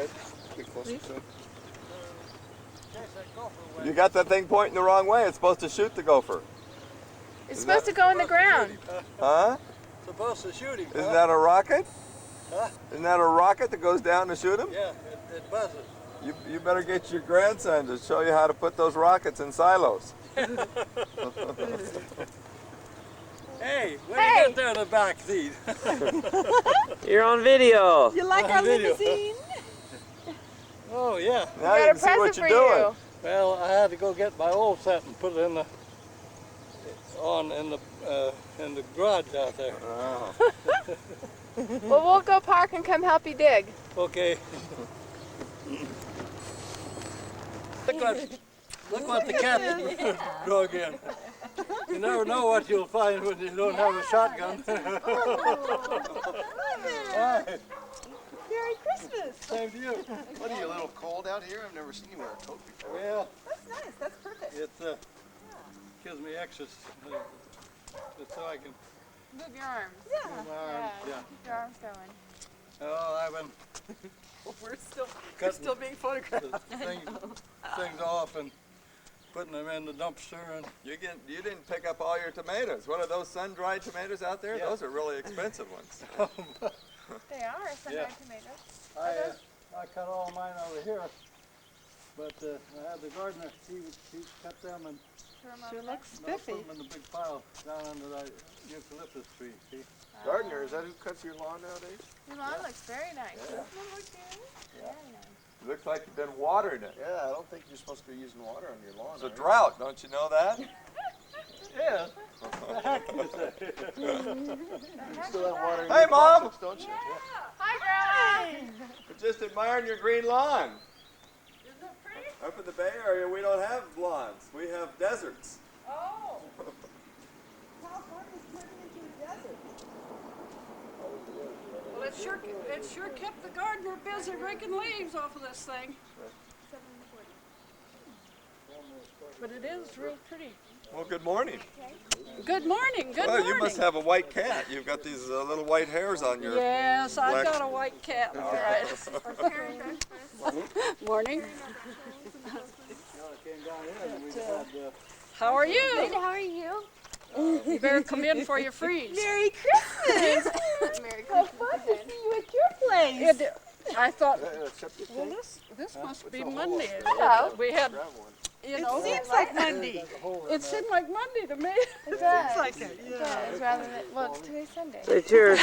ahead. Get closer to him. You got that thing pointing the wrong way. It's supposed to shoot the gopher. It's supposed to go in the ground. Huh? Supposed to shoot him. Isn't that a rocket? Huh? Isn't that a rocket that goes down to shoot him? Yeah, it buzzes. You better get your grandson to show you how to put those rockets in silos. Hey, when you get there in the back seat. You're on video. You like our limousine? Oh yeah. Now you can see what you're doing. Well, I had to go get my old set and put it in the in the garage out there. Oh. Well, we'll go park and come help you dig. Okay. Look what the cat drug in. You never know what you'll find when you don't have a shotgun. Hi. Merry Christmas. Same to you. What are you, a little cold out here? I've never seen you wear a coat before. Well, That's nice. That's perfect. it gives me extras so I can Move your arms. Yeah. move my arms. Yeah. Keep your arms going. Oh, I've been We're still cutting being photographed. the things off and putting them in the dumpster. And You didn't pick up all your tomatoes. What are those sun-dried tomatoes out there? Yeah. Those are really expensive ones. They are sun-dried tomatoes. I cut all mine over here, but I had the gardener. He cut them and Sure looks put spiffy. them in the big pile down under the eucalyptus tree. See? Gardener, is that who cuts your lawn nowadays? Your lawn looks very nice. Doesn't it look very nice? Looks like you've been watering it. Yeah, I don't think you're supposed to be using water on your lawn. It's a are you? drought, don't you know that? Yeah. The heck you say? You still have water in Hey, your Mom! faucets, don't you? Hi, Grandma. We're just admiring your green lawn. Isn't it pretty? Up in the Bay Area, we don't have lawns. We have deserts. Oh. California's turning into a desert. Well, it sure kept the gardener busy raking leaves off of this thing. But it is real pretty. Well, good morning. Good morning, good Well, morning. you must have a white cat. You've got these little white hairs on your... Yes, I've black- got a white cat, all right. Morning. How are you? Good, how are you? You better come in for your freeze. Merry Christmas! Merry How Christmas. fun to see you at your place. I thought, Septic well, tank? this must be Monday. Hello. We had, Grab one. you It know, seems like Monday. it seemed like Monday to me. It does. Seems like it. It does, rather than, well, today's Sunday. Say cheers.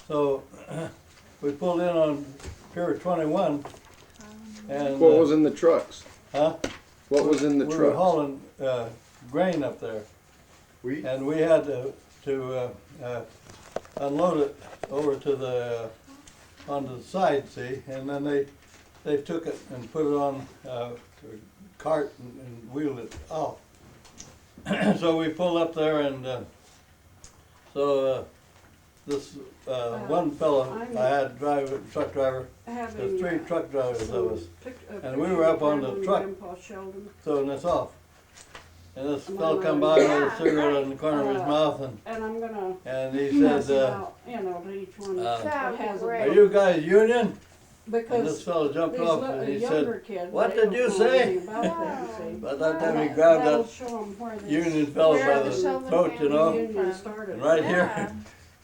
So we pulled in on Pier 21, and What was in the trucks? huh? What was in the We were trucks? hauling grain up there, Wheat? and we had to unload it over to the onto the side, see, and then they took it and put it on a cart and wheeled it off. So we pulled up there, and so this one fellow I'm- I had truck driver. There's Having, 3 truck drivers of us and and we were up on the truck. Grandpa Sheldon, throwing this off. And this Well, fellow come by with a yeah, cigarette right. in the corner of his mouth and I'm gonna and he pass said, them out, you know, to each one uh, that has a Right. are you guys union? And this because fellow jumped these off and he younger said, kids, "What they did don't you know say?" anything about that, see. by that time he That- grabbed that'll that show 'em where this union fellow Where by the the Sheldon throat, you family know, union from. started. and right Yeah. here,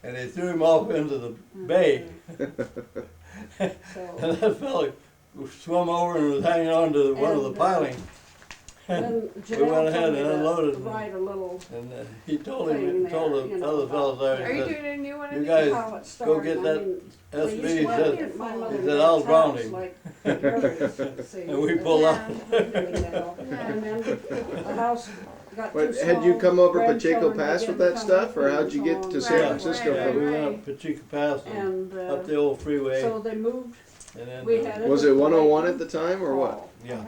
and he threw him off into the bay. And So, that fellow swum over and was hanging on to one of the And, pilings. then We Janelle went ahead told me and unloaded to them. write a little And he told thing him, told there, the you know, other fellows there, Are he you said, doing a new one? "You of guys how it started. get I that mean, SB," they he used to said, work at my mother he said, and "I'll dad's drown house, him." like, yours, see. And we pulled up. And then the house got too But had you small, come over Pacheco grandchildren Pass with began that to come stuff, up or and how'd you so get on. to San Right, Francisco right, from? We right. went up Pacheco Pass and And, up the old freeway. so they moved, And then, we had it. Was it 101 at the time, or what? yeah.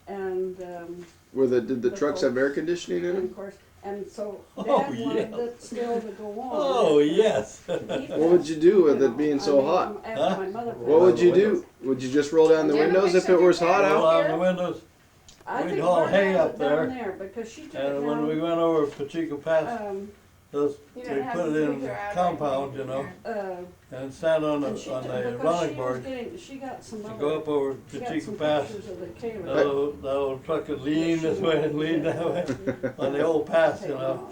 And, Did the trucks have air conditioning in and them? of course, and so Oh, Dad wanted yeah. it still to go on. Oh, yes. What would you do with it being so hot? Huh? What would you do? Would you just roll down the Do you have a windows if picture it of was your hot parents? out? Roll down the windows. I We'd think haul Mark hay has up it there. down there because she took it And when down. we went over Pacheco Pass, those, You we don't have put it this in picture the out right compound, now. you know, Uh, and stand on and the, she on took- the because running she was board getting- she got some to other, go up over she got Pacheco some Pass. pictures of the Caleb. That old truck would lean this way and lean that way on the old pass, you know.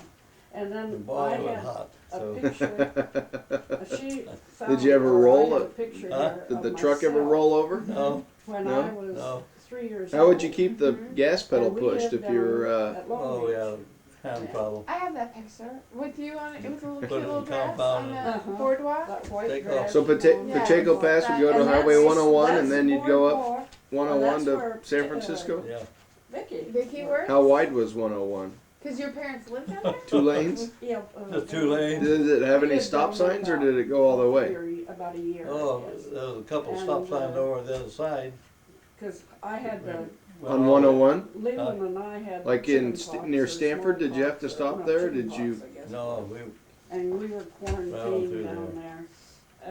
And And then boy, I it was had hot, a so. picture, she found. Did you ever or I roll had a it? picture Huh? there Did of the truck ever myself roll over? No, When No? I was No. 3 years old. How would you keep the gas pedal And we pushed lived if you're, down at Long oh Beach. yeah, hand problem. I have that picture with you on it. It was a little Put cute it in little dress compound on and- the Uh-huh. boardwalk. That white Take dress, off. so you know. Pacheco Pass would go to And Highway that's- 101 That's and then the you'd go up boardwalk. 101 that's to where, San Francisco? Yeah. Vicky. Vicky works? How wide was 101? Because your parents lived down there? 2 lanes? Yeah. Just 2 lanes. Did it have We any lived stop down there signs or about did it go all the way? About a year. Oh, there was a couple stop And, signs over the other side. Because I had the, On 101? Leland and I had. Like in chickenpox near or Stanford, did you have to smallpox, stop or- there, or no, did you- chickenpox, I guess. No, we, And we were quarantined through down there.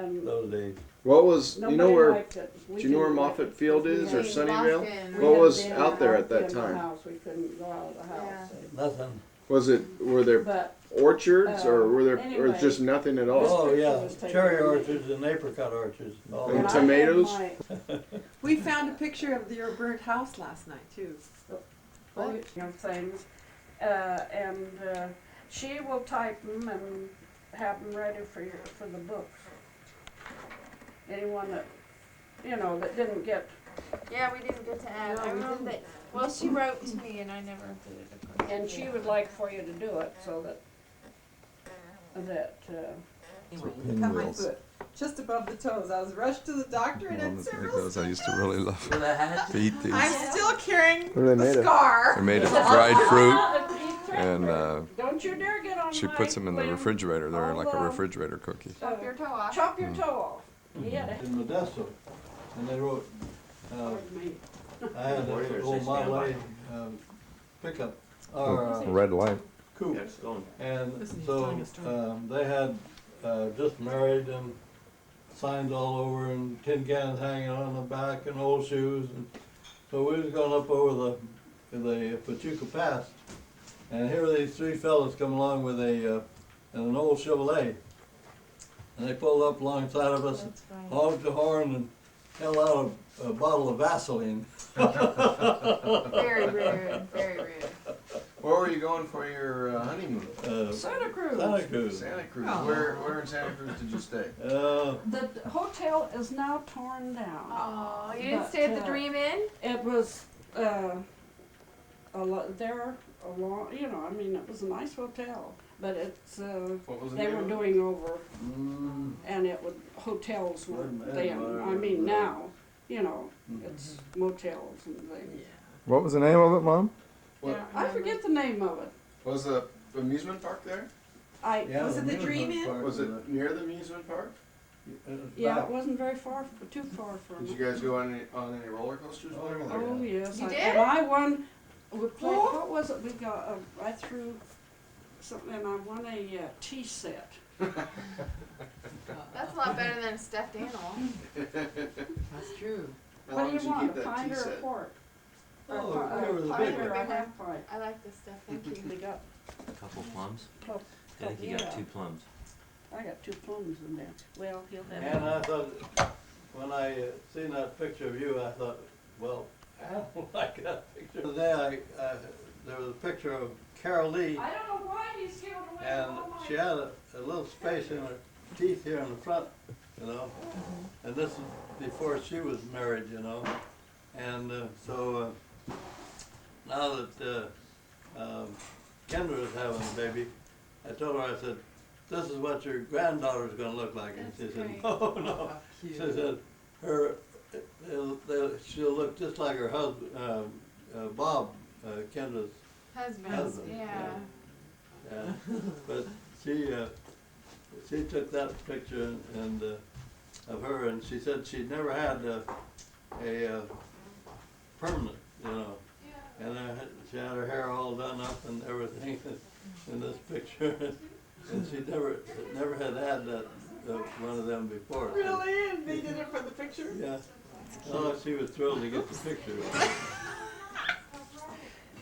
And those days. What was, you know nobody where, liked it. We do you know where didn't like Moffett it Field because we is, or had- Hey, Sunnyvale? Boston. we What had was been out there at that in the time? house. We couldn't go out of the house. Nothing. Was it, were there But orchards or were there, or anyway. just nothing at all? Oh, picture yeah, was taken cherry in May. orchards and apricot orchards. all And and over. I had tomatoes? my- We found a picture of your burnt house last night too. things, she will type them and have them ready for the books. Anyone that, that didn't get, Yeah, we didn't get to add. No, I we remember that. Well, she wrote to me and I never did it. Of course. and she would like for you to do it so that, Anyway, you cut my pinwheels. foot just above the toes. I was rushed to the doctor and Well, had like several. those I used to really love to eat these. I'm still carrying What are they the made of? scar. They're made of dried fruit, and don't you dare get on she my puts them in the limb. refrigerator. They're like a I'll, refrigerator cookie. Chop your toe off. Chop your toe off. Yeah. In Modesto, and they wrote, I had an old Model A pickup, or Red light. coupe. And Listen, he's so, telling a story. they had, just married and signs all over and tin cans hanging on the back and old shoes. And so we was going up over the Pachuca Pass. And here were these 3 fellas come along with an old Chevrolet. And they pulled up alongside of us, honked the horn and held out a bottle of Vaseline. Very rude. Very rude. Where were you going for your honeymoon? Santa Cruz. Santa Cruz. Santa Cruz. Oh. Where in Santa Cruz did you stay? The hotel is now torn down. Oh, you didn't But, stay at the Dream Inn? It was a lot there, a long, I mean, it was a nice hotel, but it's What was the they name were of it? doing over, Mm, and it would hotels were Wait a then. minute, I mean now, Mhm. it's motels and things. What was the name of it, Mom? What? Yeah. I forget the name of it. Was the amusement park there? yeah, Was it the amusement Dream Inn? park Was it near the amusement park? Yeah, back. it wasn't very far, too far from Did it. you guys go on any roller coasters while you were there? Oh yes, You did? and I won. We played. What was it? We got. I threw something, and I won a tea set That's a lot better than a stuffed animal. That's true. How What long do you did you want, keep a that pint tea or a set? quart? Oh, Or a they were the pint big or a ones. half pint? I like the stuff, thank you. They got, A couple plums. Plum- I think you got yeah. 2 plums. I got 2 plums in there. Well, he'll have. And I thought, when I seen that picture of you, I thought, well, I don't like that picture. Today, there was a picture of Carol Lee, I don't know why he's giving away and all my. she had a little space in her teeth here in the front, you know. And this is before she was married, you know. And so now that Kendra is having a baby, I told her, I said, this is what your granddaughter's gonna look like. And she That's said, great. no, no. How She cute. said, she'll look just like her husband, Bob, Kendra's Husbands, husband. yeah. Yeah. But she took that picture and of her, and she said she'd never had a permanent, you know. And she had her hair all done up and everything in this picture, and she never had that one of them before. Really? And they did it for the picture? Yeah. Oh, she was thrilled to get the picture.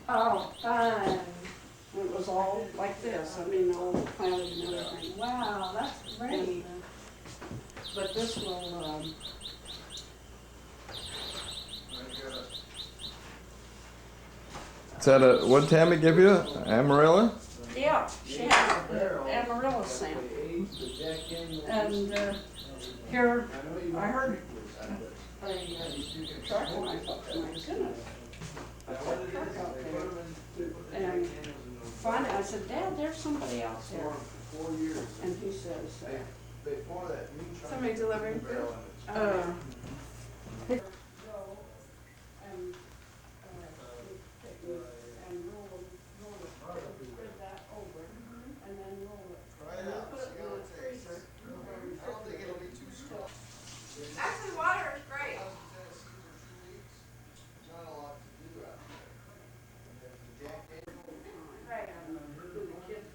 Oh, fun. It was all like this, I mean, all planted and everything. Wow, that's And, great. but this will, Is that what Tammy give you? Amarilla? yeah, she has the Amarillo scent. And, here, I heard a truck and I thought, my goodness, what's that truck out there? And finally, I said, Dad, there's somebody out there. And he says, Somebody delivering food? uh, and spread that over, and then roll it. And then put it in the freezer. Actually, water is great. Right. When the kids,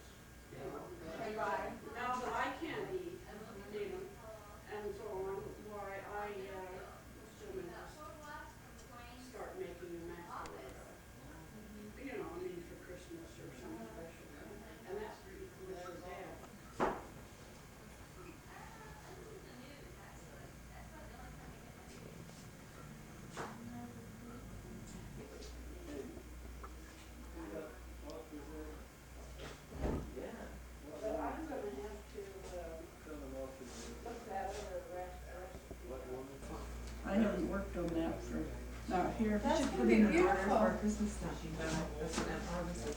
say bye. Now that I can't eat, you know, and so on, why I, was gonna start making them after, you know, I mean, for Christmas or something special. And that's with her dad. But I'm gonna have to, look that over the rest. I haven't worked on that for, not here. You should put in an order for a Christmas stocking. That's what Aunt Barbara says.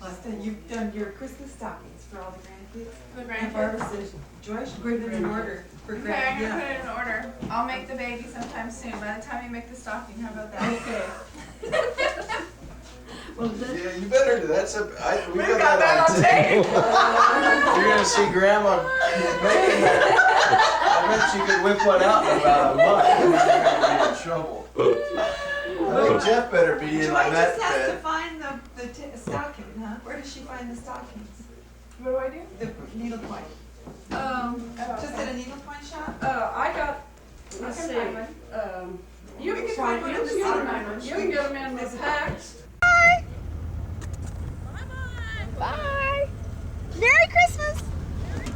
Last time you've done your Christmas stockings for all the grandkids. The Aunt grandkids? Barbara says, Joy should put them in order for Okay, I'm grand, gonna put yeah. it in order. I'll make the baby sometime soon. By the time you make the stocking, how about that? Okay. Well, this, Yeah, you better do that. We We've got got that on tape. You're gonna see Grandma making that. I bet she could whip one out in about a month. You're gonna be in trouble. I think Jeff better be in Joy on that just has to bed. find the stocking, huh? Where does she find the stockings? What do I do? The needlepoint. Just at a needlepoint shop? I got, let's can see, find one. you We can can find, find you one can in the get them, city. you can get them in the packs. Bye. Merry Christmas.